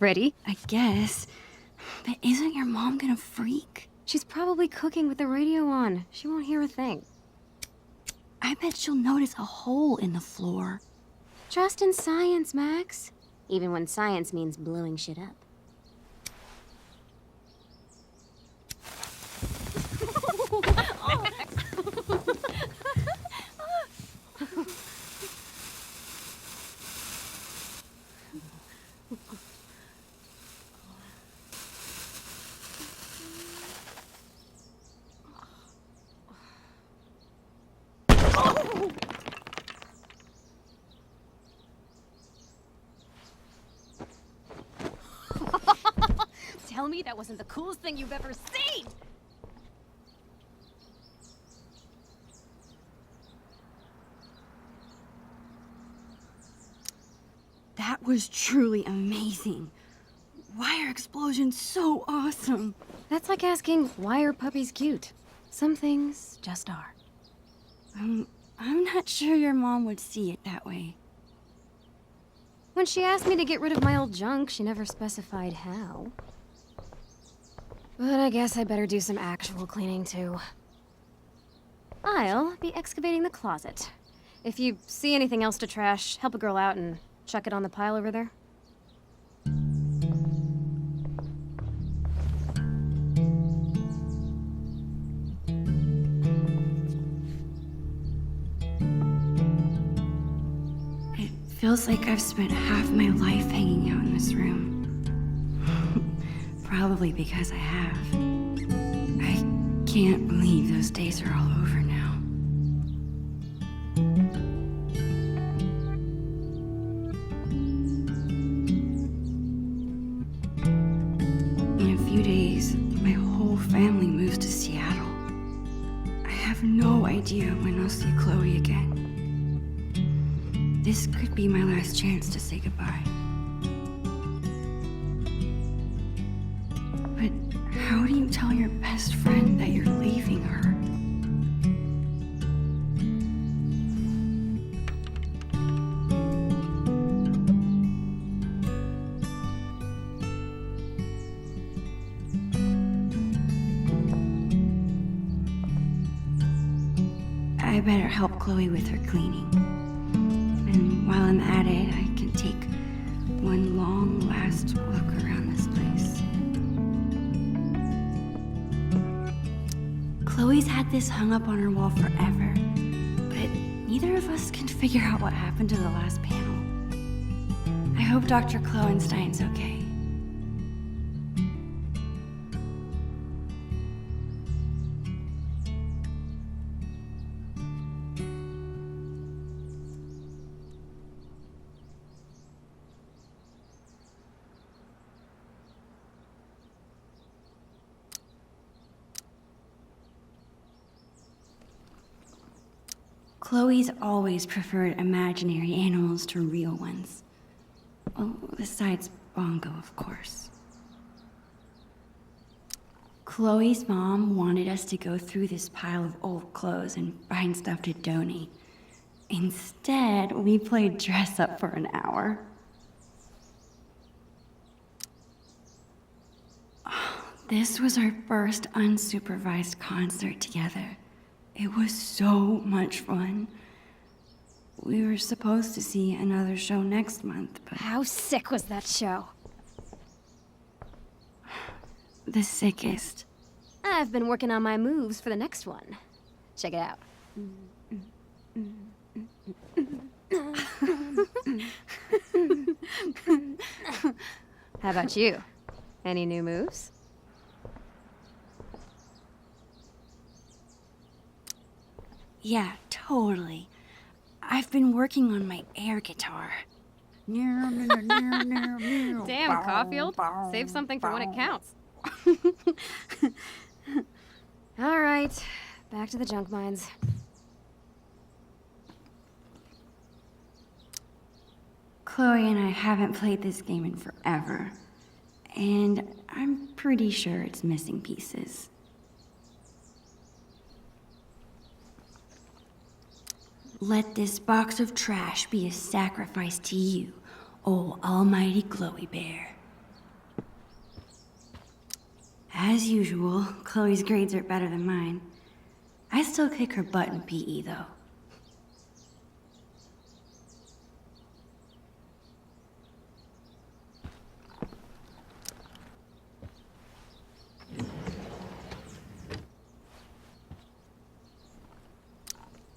Ready? I guess. But isn't your mom gonna freak? She's probably cooking with the radio on. She won't hear a thing. I bet she'll notice a hole in the floor. Trust in science, Max. Even when science means blowing shit up. Tell me that wasn't the coolest thing you've ever seen! That was truly amazing. Why are explosions so awesome? That's like asking, why are puppies cute? Some things just are. I'm not sure your mom would see it that way. When she asked me to get rid of my old junk, she never specified how. But I guess I better do some actual cleaning, too. I'll be excavating the closet. If you see anything else to trash, help a girl out and chuck it on the pile over there. It feels like I've spent half my life hanging out in this room. Probably because I have. I can't believe those days are all over now. In a few days, my whole family moves to Seattle. I have no idea when I'll see Chloe again. This could be my last chance to say goodbye. But how do you tell your best friend that you're leaving her? I better help Chloe with her cleaning. And while I'm at it, I can take one long last look around this place. Chloe's had this hung up on her wall forever, but neither of us can figure out what happened to the last panel. I hope Dr. Kloenstein's okay. Chloe's always preferred imaginary animals to real ones. Well, besides Bongo, of course. Chloe's mom wanted us to go through this pile of old clothes and find stuff to donate. Instead, we played dress up for an hour. This was our first unsupervised concert together. It was so much fun. We were supposed to see another show next month, but... How sick was that show? The sickest. I've been working on my moves for the next one. Check it out. How about you? Any new moves? Yeah, totally. I've been working on my air guitar. Damn, Caulfield. Save something for when it counts. All right, back to the junk mines. Chloe and I haven't played this game in forever, and I'm pretty sure it's missing pieces. Let this box of trash be a sacrifice to you, oh almighty Chloe Bear. As usual, Chloe's grades are better than mine. I still kick her butt in PE, though.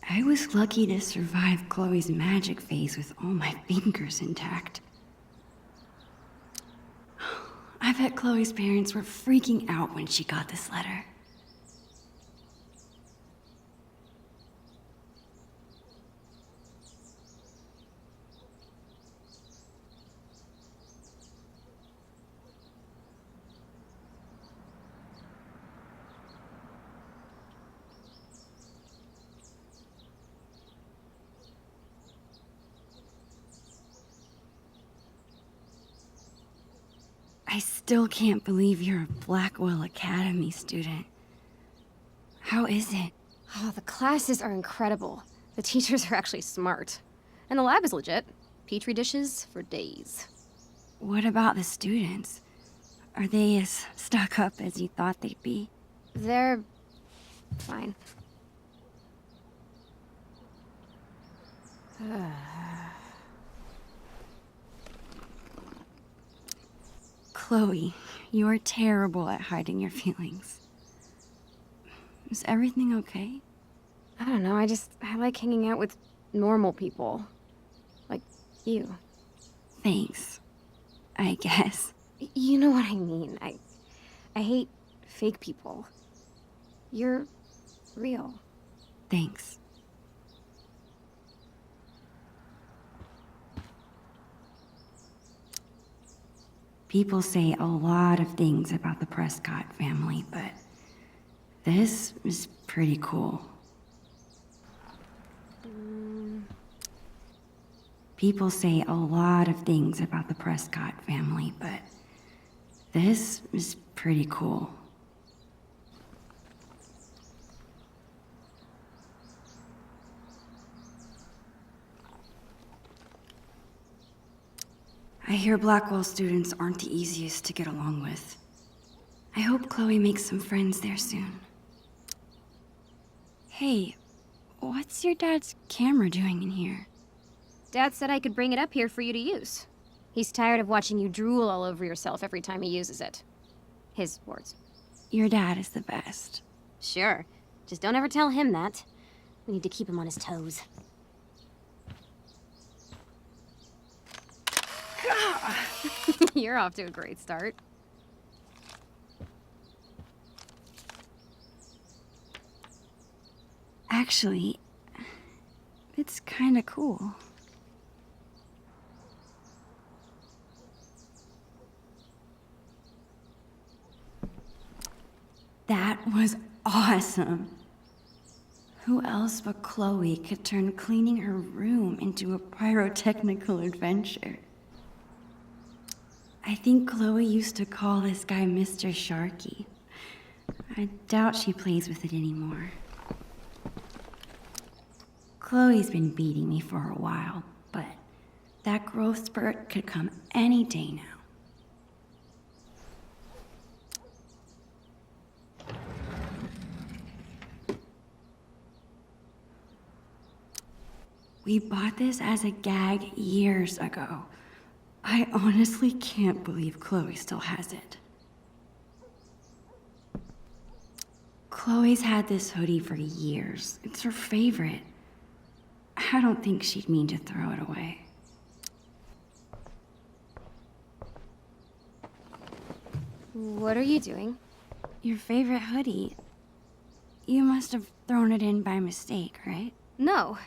I was lucky to survive Chloe's magic phase with all my fingers intact. I bet Chloe's parents were freaking out when she got this letter. I still can't believe you're a Blackwell Academy student. How is it? Oh, the classes are incredible. The teachers are actually smart. And the lab is legit. Petri dishes for days. What about the students? Are they as stuck up as you thought they'd be? They're fine. Chloe, you're terrible at hiding your feelings. Is everything okay? I don't know, I like hanging out with normal people. Like you. Thanks, I guess. You know what I mean. I hate fake people. You're real. Thanks. People say a lot of things about the Prescott family, but this is pretty cool. People say a lot of things about the Prescott family, but this is pretty cool. I hear Blackwell students aren't the easiest to get along with. I hope Chloe makes some friends there soon. Hey, what's your dad's camera doing in here? Dad said I could bring it up here for you to use. He's tired of watching you drool all over yourself every time he uses it. His words. Your dad is the best. Sure. Just don't ever tell him that. We need to keep him on his toes. You're off to a great start. Actually, it's kinda cool. That was awesome. Who else but Chloe could turn cleaning her room into a pyrotechnical adventure? I think Chloe used to call this guy Mr. Sharky. I doubt she plays with it anymore. Chloe's been beating me for a while, but that growth spurt could come any day now. We bought this as a gag years ago. I honestly can't believe Chloe still has it. Chloe's had this hoodie for years. It's her favorite. I don't think she'd mean to throw it away. What are you doing? Your favorite hoodie. You must have thrown it in by mistake, right? No.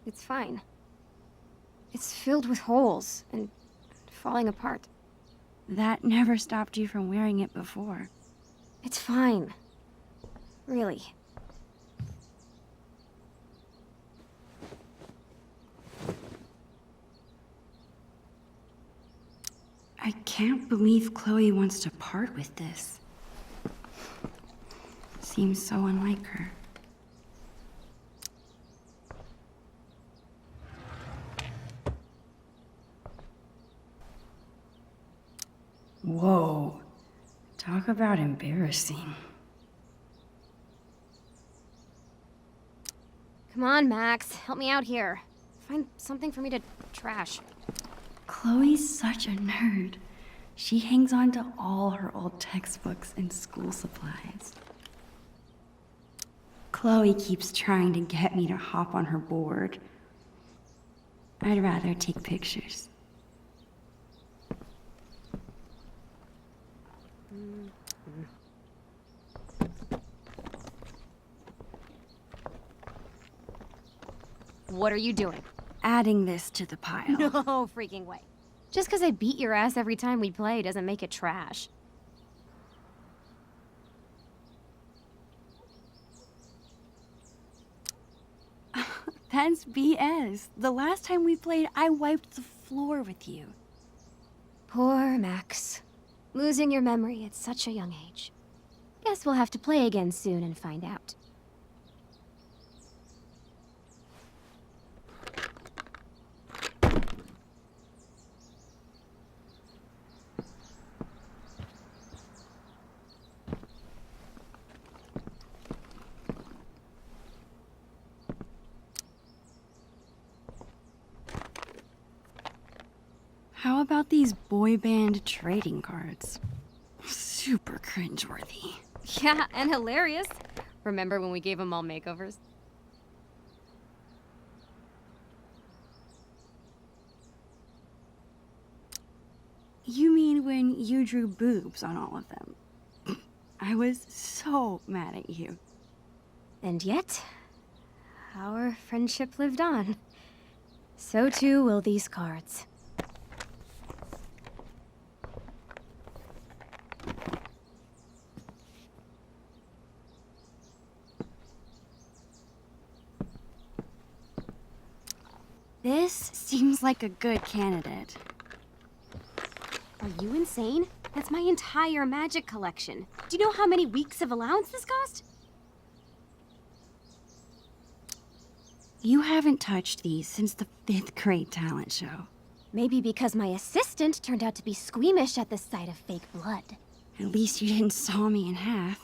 It's fine. It's filled with holes and falling apart. That never stopped you from wearing it before. It's fine. Really. I can't believe Chloe wants to part with this. Seems so unlike her. Whoa. Talk about embarrassing. Come on, Max. Help me out here. Find something for me to trash. Chloe's such a nerd. She hangs on to all her old textbooks and school supplies. Chloe keeps trying to get me to hop on her board. I'd rather take pictures. What are you doing? Adding this to the pile. No freaking way. Just because I beat your ass every time we play doesn't make it trash. That's BS. The last time we played, I wiped the floor with you. Poor Max. Losing your memory at such a young age. Guess we'll have to play again soon and find out. How about these boy band trading cards? Super cringeworthy. Yeah, and hilarious. Remember when we gave them all makeovers? You mean when you drew boobs on all of them? I was so mad at you. And yet, our friendship lived on. So too will these cards. This seems like a good candidate. Are you insane? That's my entire magic collection. Do you know how many weeks of allowance this cost? You haven't touched these since the 5th grade talent show. Maybe because my assistant turned out to be squeamish at the sight of fake blood. At least you didn't saw me in half.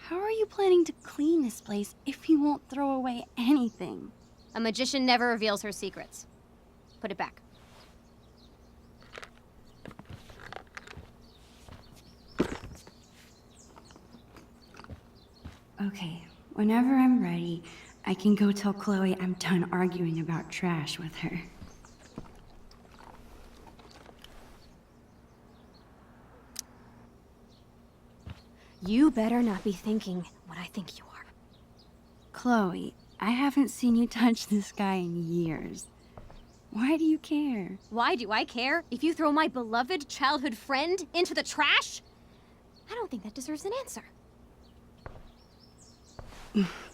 How are you planning to clean this place if you won't throw away anything? A magician never reveals her secrets. Put it back. Okay, whenever I'm ready, I can go tell Chloe I'm done arguing about trash with her. You better not be thinking what I think you are. Chloe, I haven't seen you touch this guy in years. Why do you care? Why do I care if you throw my beloved childhood friend into the trash? I don't think that deserves an answer.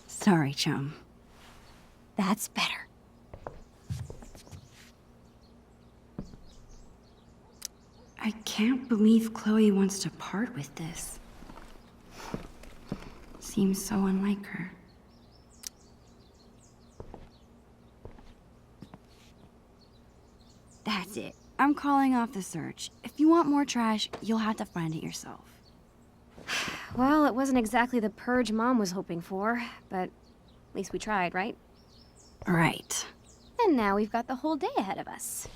Sorry, chum. That's better. I can't believe Chloe wants to part with this. Seems so unlike her. That's it. I'm calling off the search. If you want more trash, you'll have to find it yourself. Well, it wasn't exactly the purge Mom was hoping for, but at least we tried, right? Right. And now we've got the whole day ahead of us.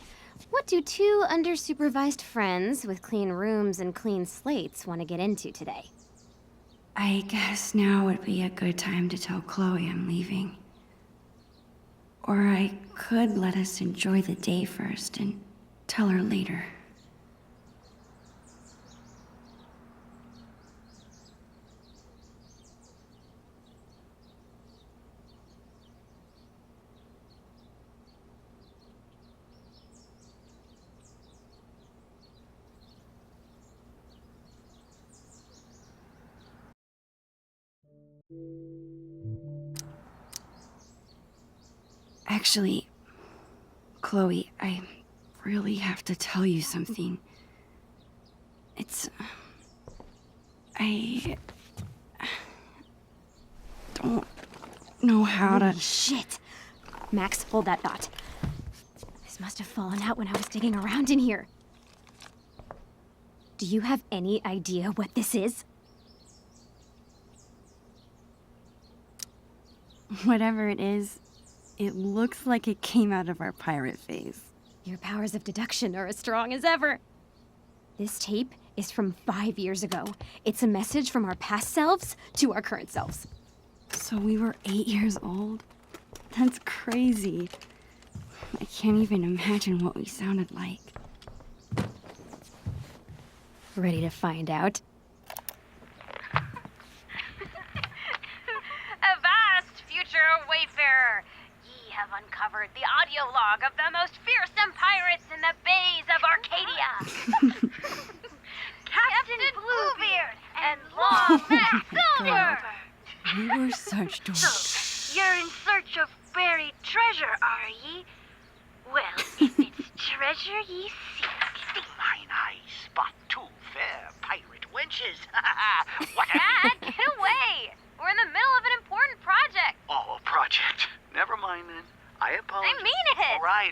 What do two under-supervised friends with clean rooms and clean slates want to get into today? I guess now would be a good time to tell Chloe I'm leaving. Or I could let us enjoy the day first and tell her later. Actually, Chloe, I really have to tell you something. I don't know how to... Holy shit! Max, hold that thought. This must have fallen out when I was digging around in here. Do you have any idea what this is? Whatever it is, it looks like it came out of our pirate phase. Your powers of deduction are as strong as ever. This tape is from 5 years ago. It's a message from our past selves to our current selves. So we were 8 years old? That's crazy. I can't even imagine what we sounded like. Ready to find out? Avast, future wayfarer! Ye have uncovered the audio log of the most fearsome pirates in the bays of Arcadia. Captain Bluebeard and Long Neck Silver! We were such dorks. You're in search of buried treasure, are ye? Well, if it's treasure ye seek, Mine eyes spot two fair pirate wenches. What a... Dad, get away! We're in the middle of an important project. Oh, a project. Never mind then. I apologize. I mean it.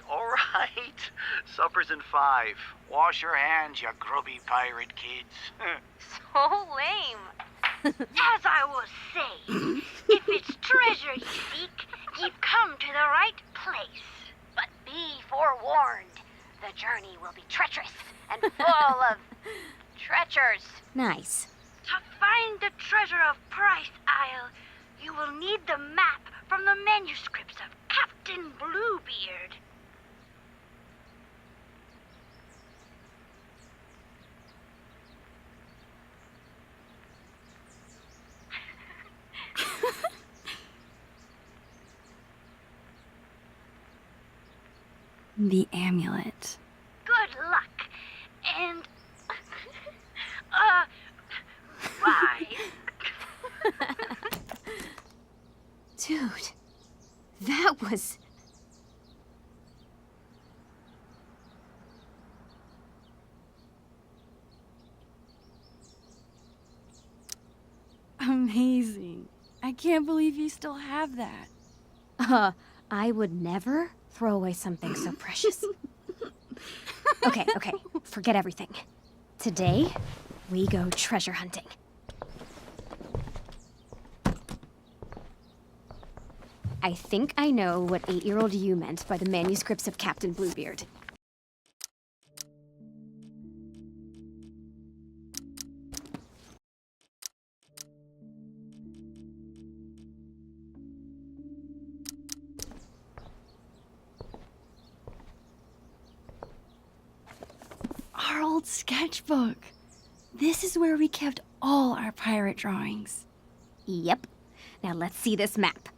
All right. Supper's in 5. Wash your hands, you grubby pirate kids. So lame. As I was saying, if it's treasure ye seek, ye've come to the right place. But be forewarned, the journey will be treacherous and full of treacherous. Nice. To find the treasure of Price Isle, you will need the map from the manuscripts of Captain Bluebeard. The amulet. Good luck, and bye. Dude, that was... Amazing. I can't believe you still have that. I would never throw away something so precious. Okay, forget everything. Today, we go treasure hunting. I think I know what 8-year-old you meant by the manuscripts of Captain Bluebeard. Our old sketchbook. This is where we kept all our pirate drawings. Yep. Now let's see this map.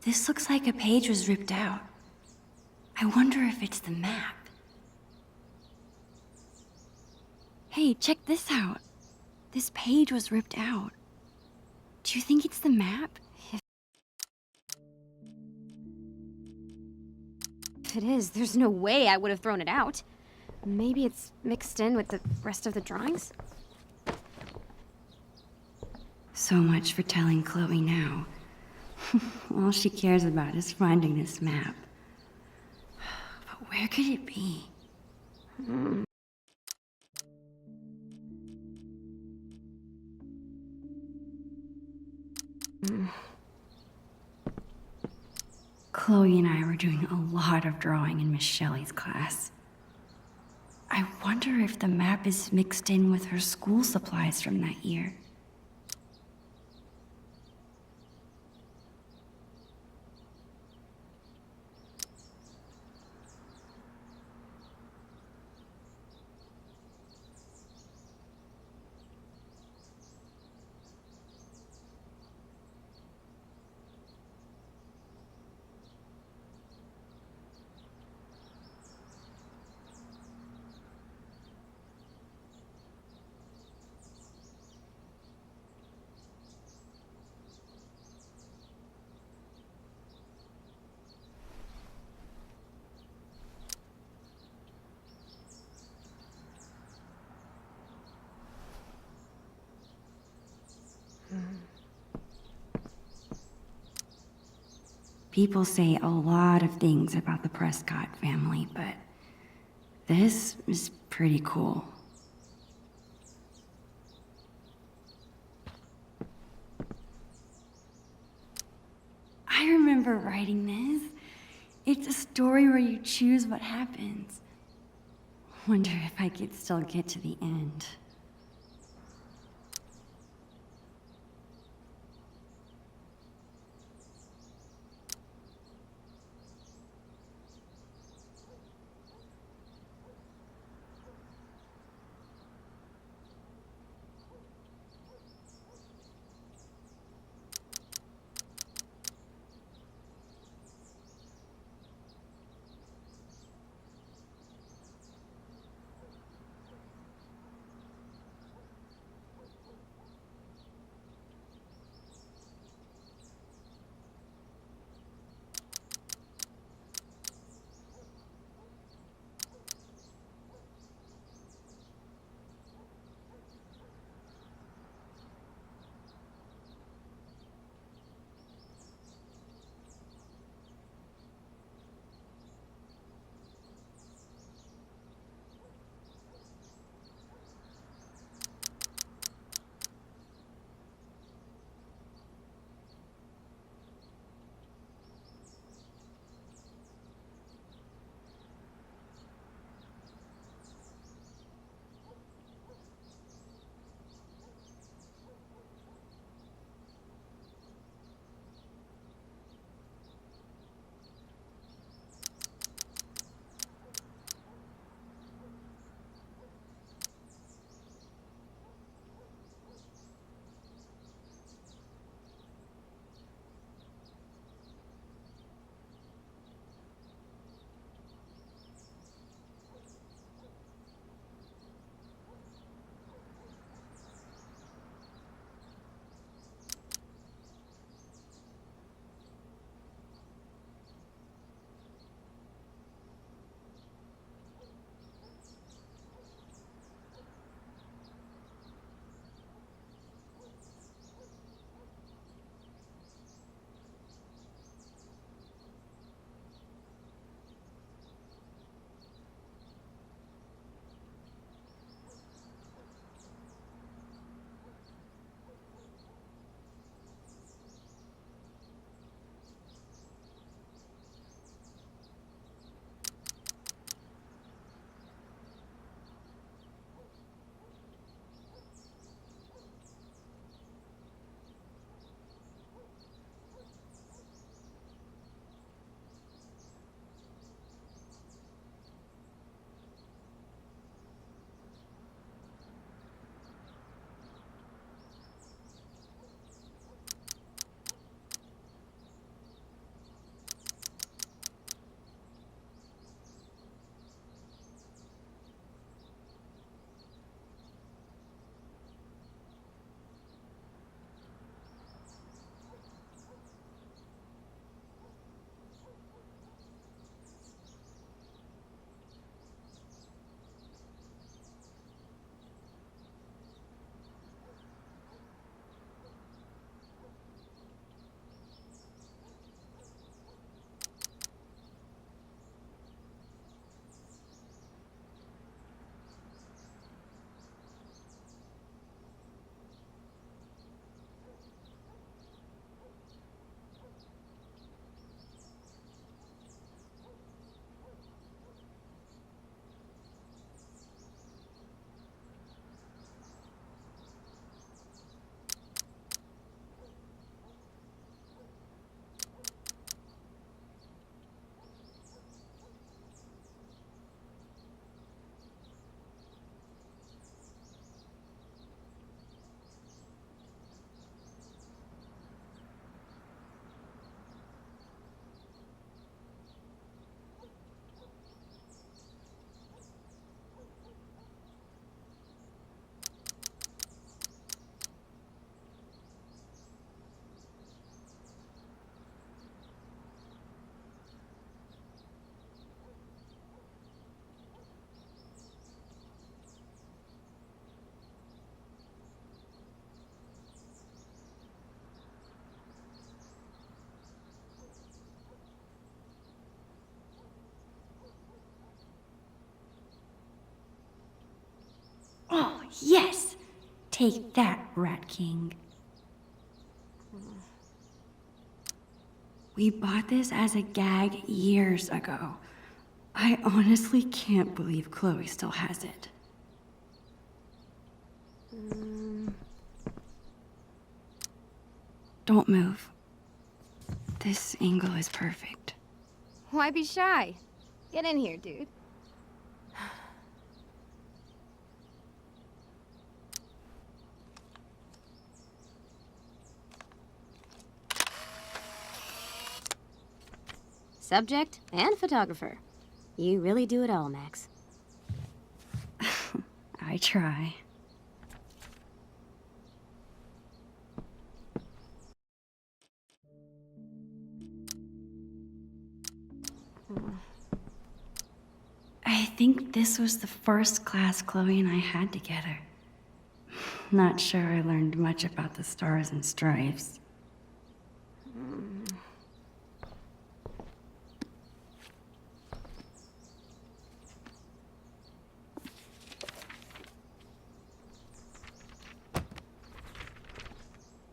This looks like a page was ripped out. I wonder if it's the map. Hey, check this out. This page was ripped out. Do you think it's the map? If it is, there's no way I would have thrown it out. Maybe it's mixed in with the rest of the drawings? So much for telling Chloe now. All she cares about is finding this map. But where could it be? Chloe and I were doing a lot of drawing in Miss Shelley's class. I wonder if the map is mixed in with her school supplies from that year. People say a lot of things about the Prescott family, but this is pretty cool. I remember writing this. It's a story where you choose what happens. Wonder if I could still get to the end. Yes! Take that, Rat King. We bought this as a gag years ago. I honestly can't believe Chloe still has it. Don't move. This angle is perfect. Why be shy? Get in here, dude. Subject and photographer. You really do it all, Max. I try. I think this was the first class Chloe and I had together. Not sure I learned much about the stars and stripes.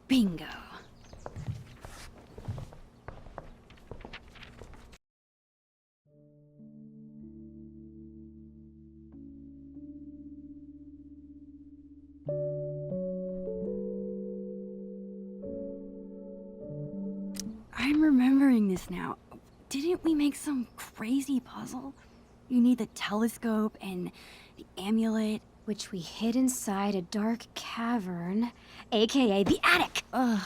Bingo. I'm remembering this now. Didn't we make some crazy puzzle? You need the telescope and the amulet. Which we hid inside a dark cavern, aka the attic. Ugh,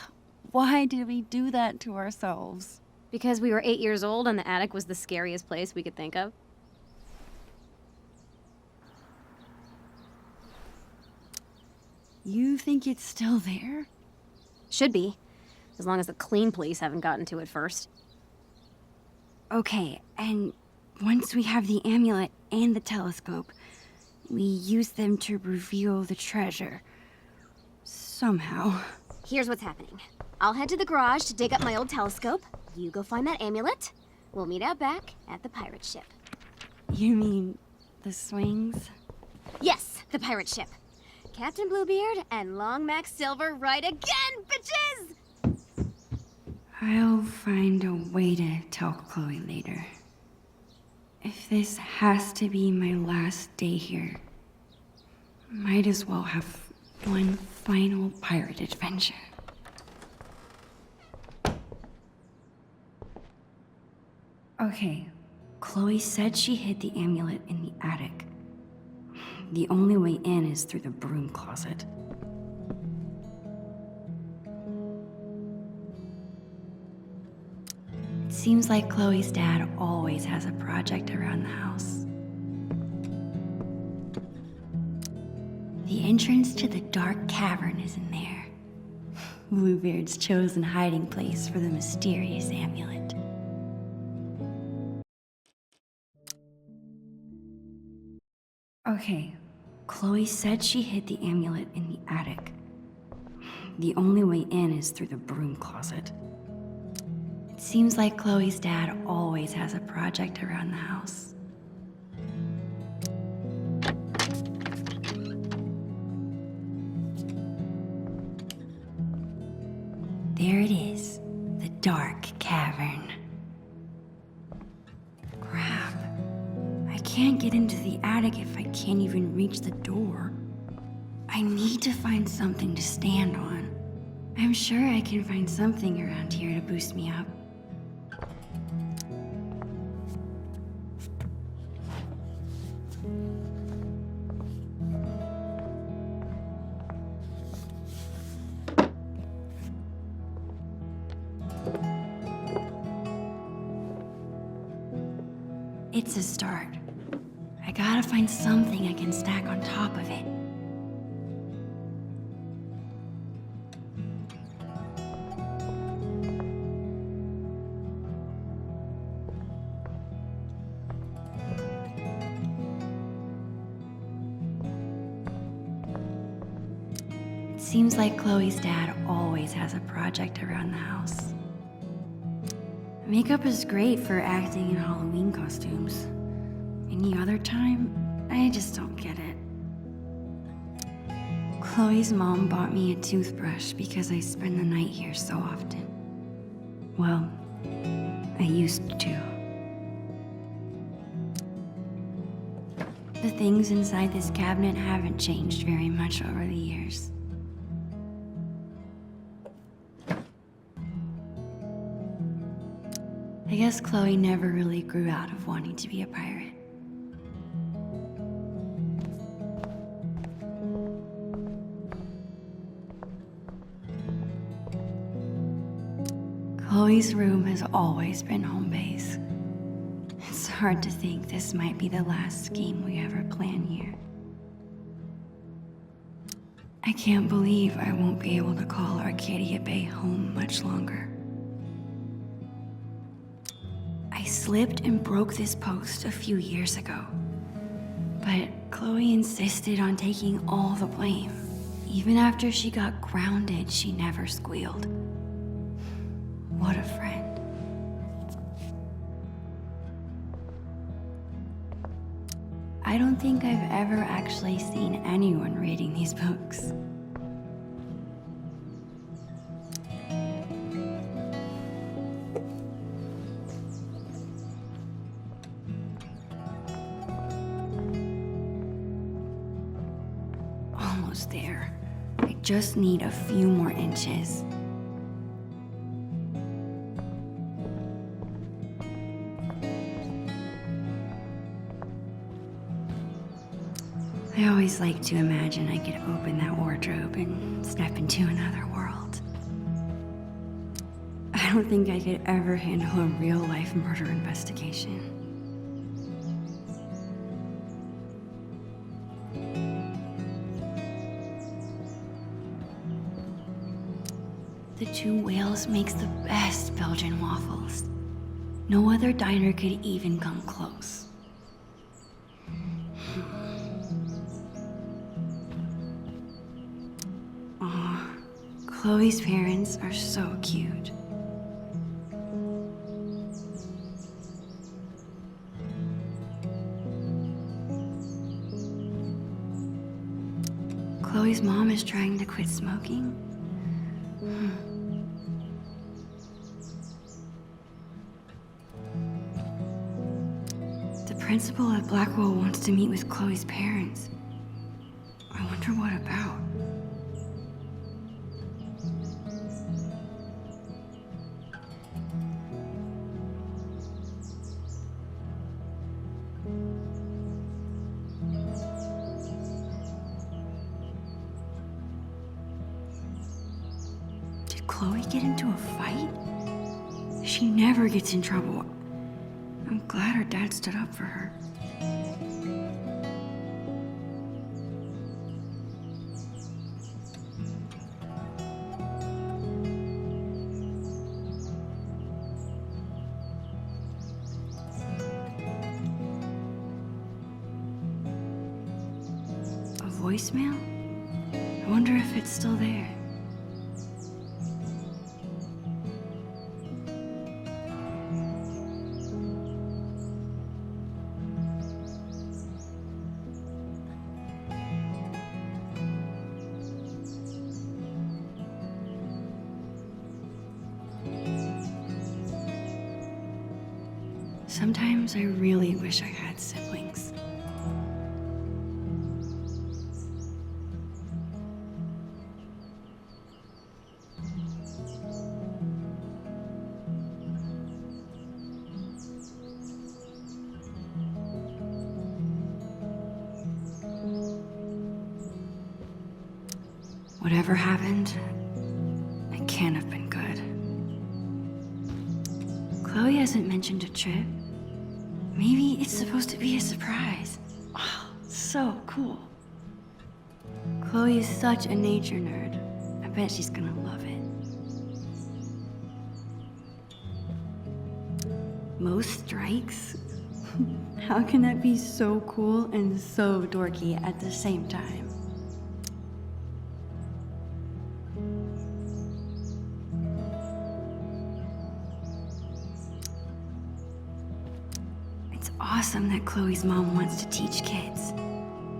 why did we do that to ourselves? Because we were 8 years old and the attic was the scariest place we could think of. You think it's still there? Should be. As long as the clean police haven't gotten to it first. Okay, and once we have the amulet and the telescope, we use them to reveal the treasure. Somehow. Here's what's happening. I'll head to the garage to dig up my old telescope. You go find that amulet. We'll meet out back at the pirate ship. You mean the swings? Yes, the pirate ship. Captain Bluebeard and Long Max Silver right again, bitches! I'll find a way to tell Chloe later. If this has to be my last day here, might as well have one final pirate adventure. Okay, Chloe said she hid the amulet in the attic. The only way in is through the broom closet. It seems like Chloe's dad always has a project around the house. The entrance to the dark cavern is in there. Bluebeard's chosen hiding place for the mysterious amulet. Okay, Chloe said she hid the amulet in the attic. The only way in is through the broom closet. It seems like Chloe's dad always has a project around the house. There it is, the dark cavern. Crap. I can't get into the attic if I can't even reach the door. I need to find something to stand on. I'm sure I can find something around here to boost me up. It's a start. I gotta find something I can stack on top of it. It seems like Chloe's dad always has a project around the house. Makeup is great for acting in Halloween costumes. Any other time, I just don't get it. Chloe's mom bought me a toothbrush because I spend the night here so often. Well, I used to. The things inside this cabinet haven't changed very much over the years. I guess Chloe never really grew out of wanting to be a pirate. Chloe's room has always been home base. It's hard to think this might be the last scheme we ever plan here. I can't believe I won't be able to call Arcadia Bay home much longer. I slipped and broke this post a few years ago, but Chloe insisted on taking all the blame. Even after she got grounded, she never squealed. What a friend. I don't think I've ever actually seen anyone reading these books. Almost there. I just need a few more inches. I always like to imagine I could open that wardrobe and step into another world. I don't think I could ever handle a real-life murder investigation. The Two Whales makes the best Belgian waffles. No other diner could even come close. Aw, Chloe's parents are so cute. Chloe's mom is trying to quit smoking. The principal at Blackwell wants to meet with Chloe's parents. I wonder what about. Did Chloe get into a fight? She never gets in trouble. I'm glad her dad stood up for her. A voicemail? I wonder if it's still there. Sometimes I really wish I had siblings. Whatever happened, it can't have been good. Chloe hasn't mentioned a trip. Maybe it's supposed to be a surprise. Oh, so cool. Chloe is such a nature nerd. I bet she's gonna love it. Most strikes? How can that be so cool and so dorky at the same time? It's awesome that Chloe's mom wants to teach kids.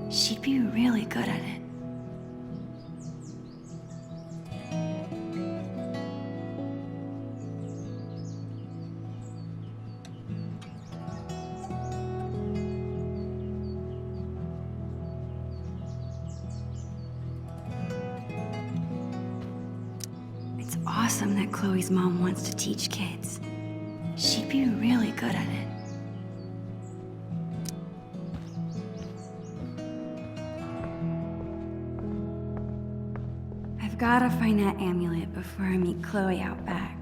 She'd be really good at it. awesome that Chloe's mom wants to teach kids. She'd be really good at it. I've gotta find that amulet before I meet Chloe out back.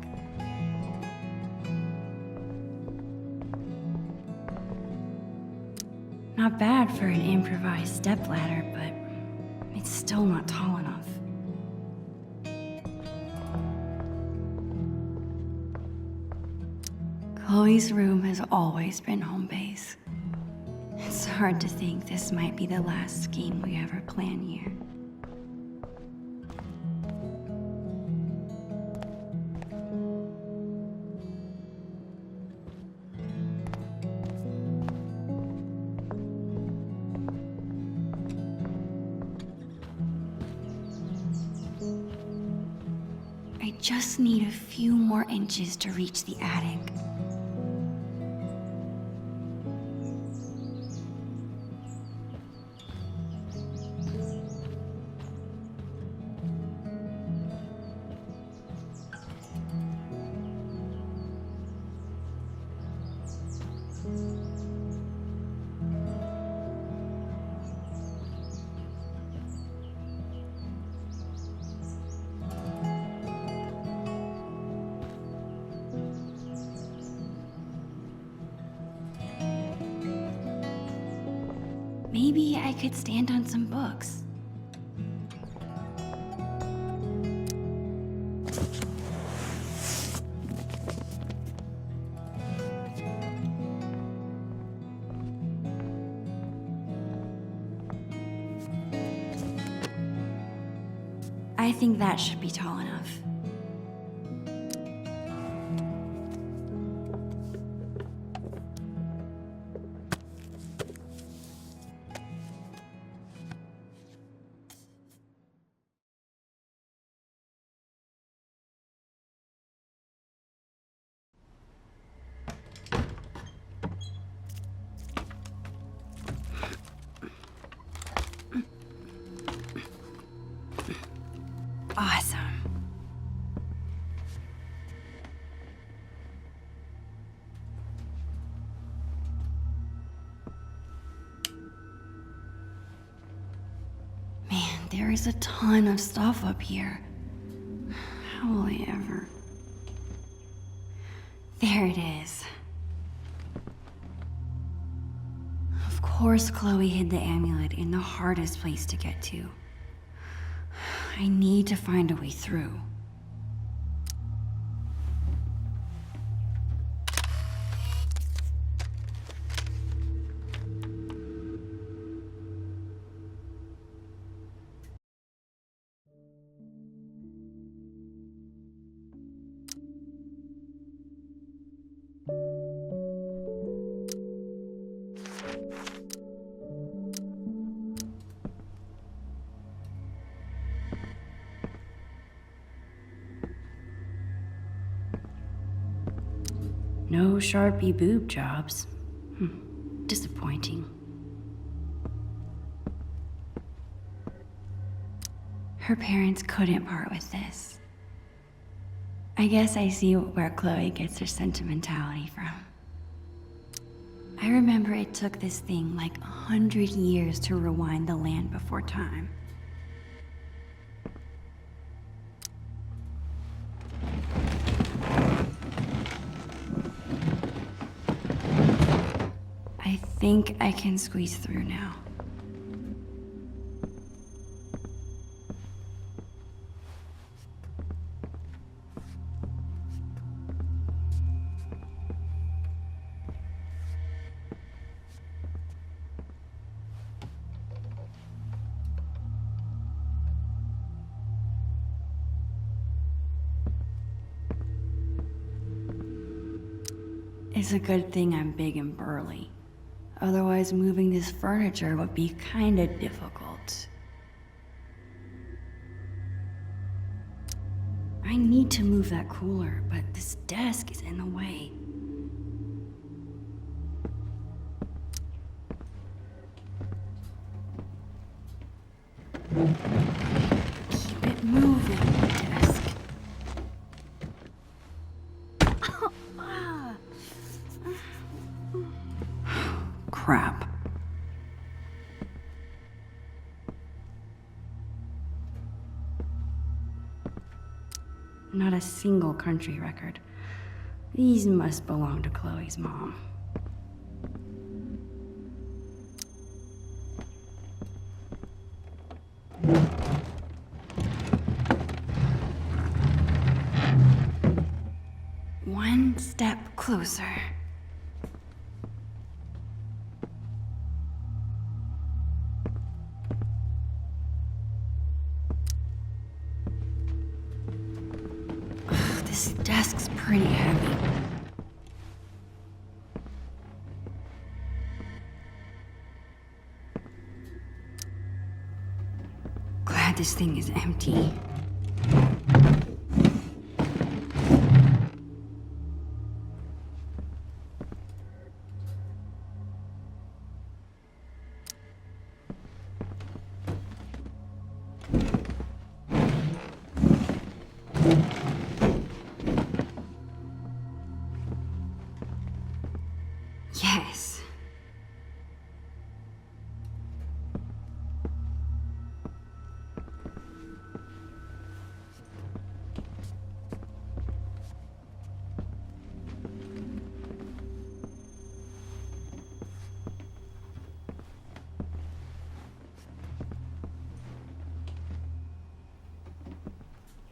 Not bad for an improvised stepladder, but it's still not tall enough. Chloe's room has always been home base. It's hard to think this might be the last scheme we ever plan here. I just need a few more inches to reach the attic. Maybe I could stand on some books. I think that should be tall enough. Awesome. Man, there is a ton of stuff up here. How will I ever? There it is. Of course, Chloe hid the amulet in the hardest place to get to. I need to find a way through. No Sharpie boob jobs. Disappointing. Her parents couldn't part with this. I guess I see where Chloe gets her sentimentality from. I remember it took this thing like 100 years to rewind the land before time. I think I can squeeze through now. It's a good thing I'm big and burly. Otherwise, moving this furniture would be kinda difficult. I need to move that cooler, but this desk is in the way. Keep it moving, desk. crap. Not a single country record. These must belong to Chloe's mom. One step closer. Ugh, this desk's pretty heavy. Glad this thing is empty. Yes.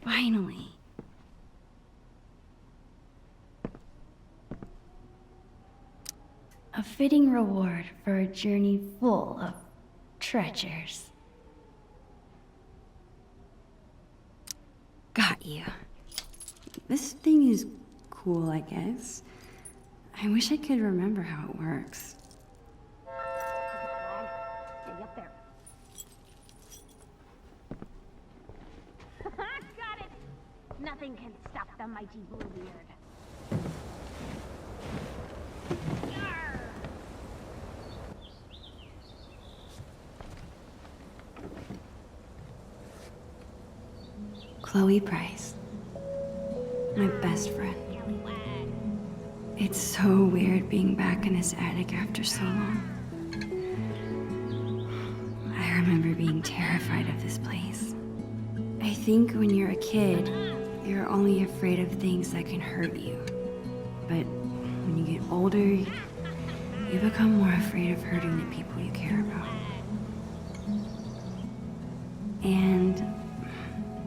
Finally. A fitting reward for a journey full of treasures. Got you. This thing is cool, I guess. I wish I could remember how it works. Stay up there. Got it! Nothing can stop the mighty Bluebeard. Yarr! Chloe Price. My best friend. It's so weird being back in this attic after so long. I remember being terrified of this place. I think when you're a kid, you're only afraid of things that can hurt you. But when you get older, you become more afraid of hurting the people you care about. And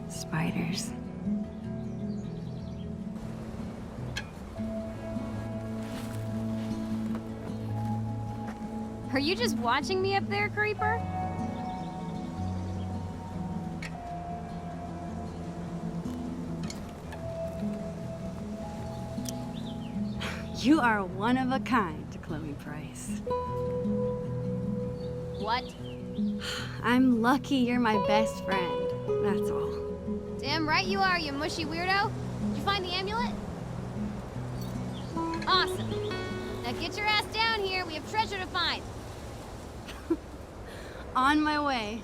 spiders. Are you just watching me up there, Creeper? You are one of a kind, Chloe Price. What? I'm lucky you're my best friend. That's all. Damn right you are, you mushy weirdo. Did you find the amulet? Awesome. Now get your ass down here. We have treasure to find. On my way.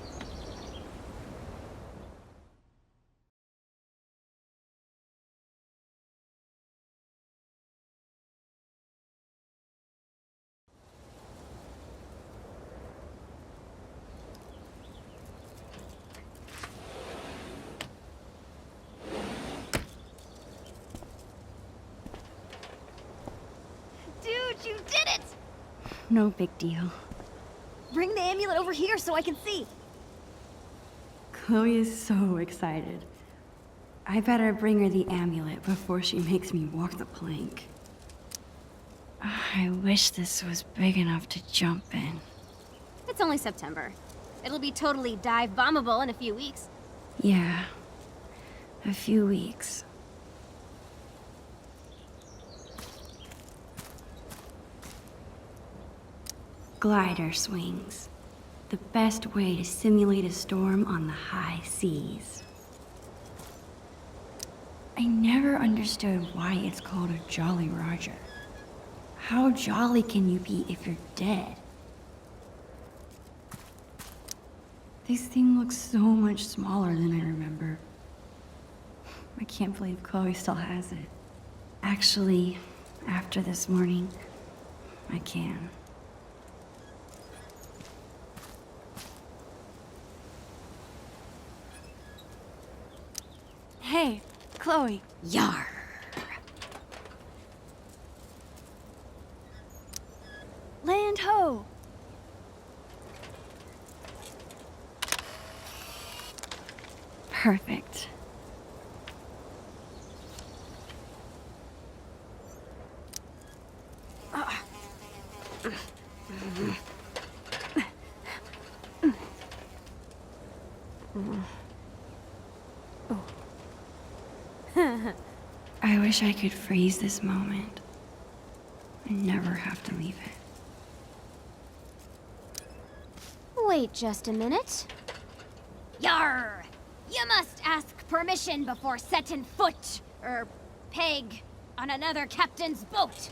Dude, you did it! No big deal. Bring the amulet over here so I can see. Chloe is so excited. I better bring her the amulet before she makes me walk the plank. I wish this was big enough to jump in. It's only September. It'll be totally dive bombable in a few weeks. Yeah, a few weeks. Glider swings. The best way to simulate a storm on the high seas. I never understood why it's called a Jolly Roger. How jolly can you be if you're dead? This thing looks so much smaller than I remember. I can't believe Chloe still has it. Actually, after this morning, I can. Hey, Chloe. Yar. Land ho! Perfect. I wish I could freeze this moment and never have to leave it. Wait just a minute. Yar! You must ask permission before setting foot, or peg, on another captain's boat.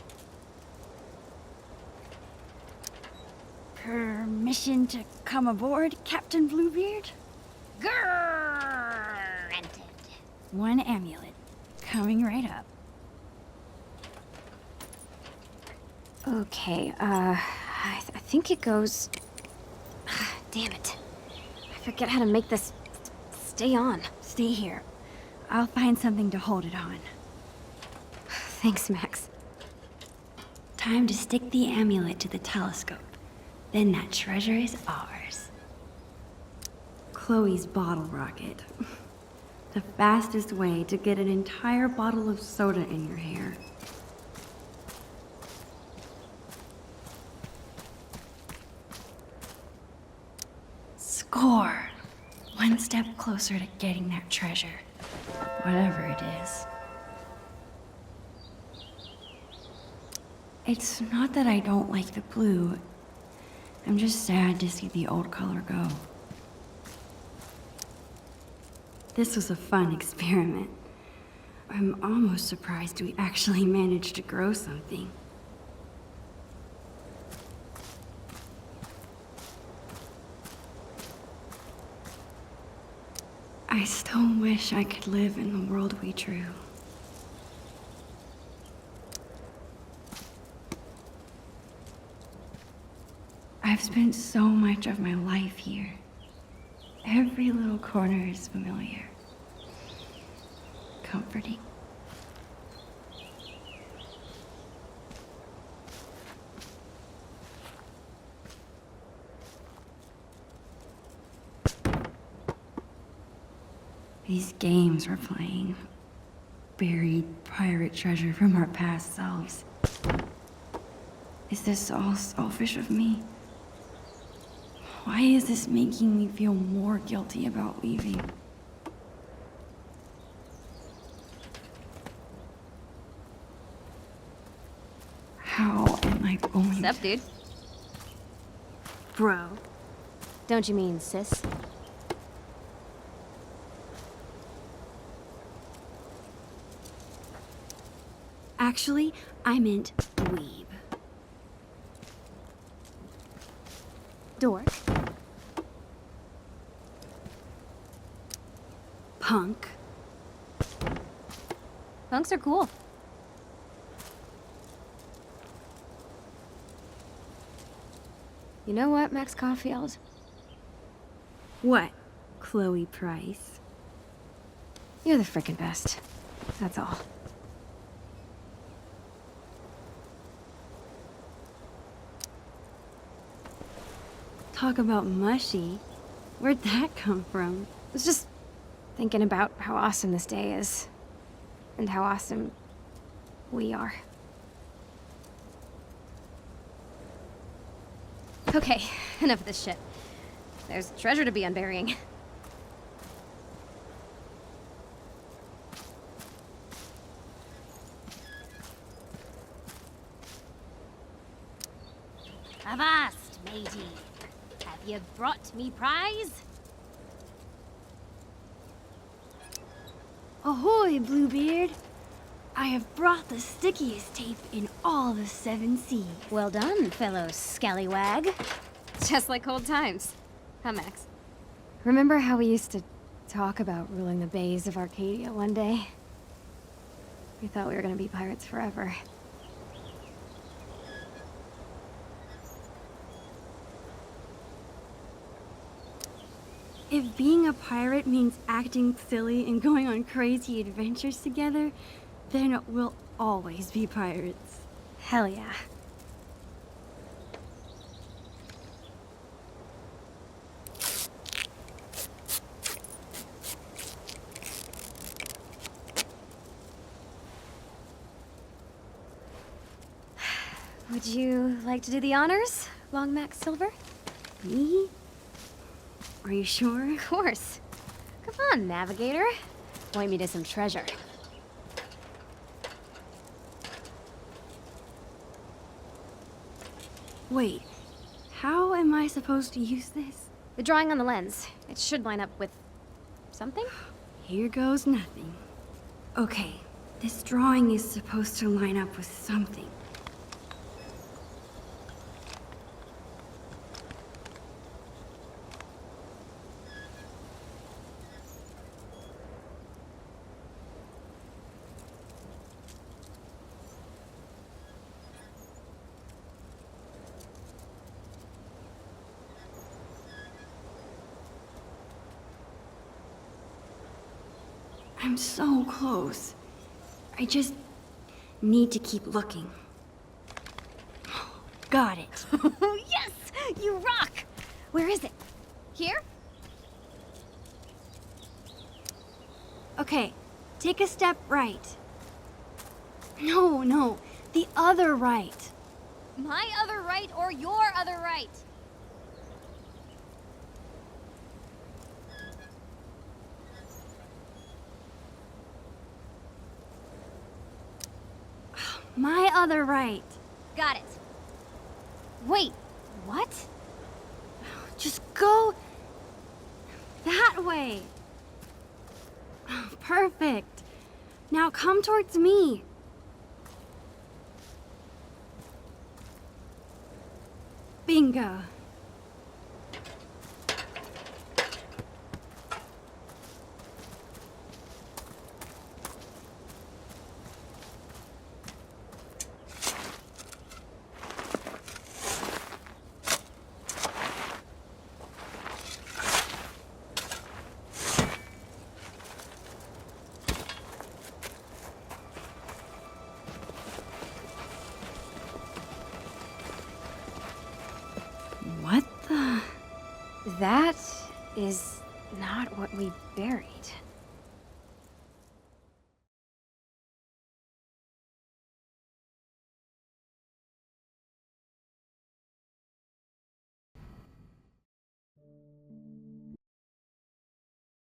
Permission to come aboard, Captain Bluebeard? Granted. One amulet. Coming right up. Okay, I think it goes... Damn it. I forget how to make this stay on. Stay here. I'll find something to hold it on. Thanks, Max. Time to stick the amulet to the telescope. Then that treasure is ours. Chloe's bottle rocket. The fastest way to get an entire bottle of soda in your hair. Score! One step closer to getting that treasure. Whatever it is. It's not that I don't like the blue. I'm just sad to see the old color go. This was a fun experiment. I'm almost surprised we actually managed to grow something. I still wish I could live in the world we drew. I've spent so much of my life here. Every little corner is familiar. Comforting. These games we're playing. Buried pirate treasure from our past selves. Is this all selfish of me? Why is this making me feel more guilty about leaving? How am I going What's up, dude? Bro. Don't you mean sis? Actually, I meant weeb. Dork. Punk. Punks are cool. You know what, Max Caulfield? What, Chloe Price? You're the frickin' best. That's all. Talk about mushy. Where'd that come from? I was just thinking about how awesome this day is. And how awesome we are. Okay, enough of this shit. There's treasure to be unburying. Avast, matey. Have you brought me prize? Ahoy, Bluebeard! I have brought the stickiest tape in all the 7 seas. Well done, fellow scallywag. Just like old times. Huh, Max? Remember how we used to talk about ruling the bays of Arcadia one day? We thought we were gonna be pirates forever. If being a pirate means acting silly and going on crazy adventures together, then we'll always be pirates. Hell yeah. Would you like to do the honors, Long Max Silver? Me? Are you sure? Of course. Come on, Navigator. Point me to some treasure. Wait, how am I supposed to use this? The drawing on the lens. It should line up with... something? Here goes nothing. Okay, this drawing is supposed to line up with something. I'm so close. I just need to keep looking. Got it. Yes! You rock! Where is it? Here? Okay, take a step right. No, the other right. My other right or your other right? My other right. Got it. Wait, what? Just go that way. Perfect. Now come towards me. Bingo. What the? That is not what we buried.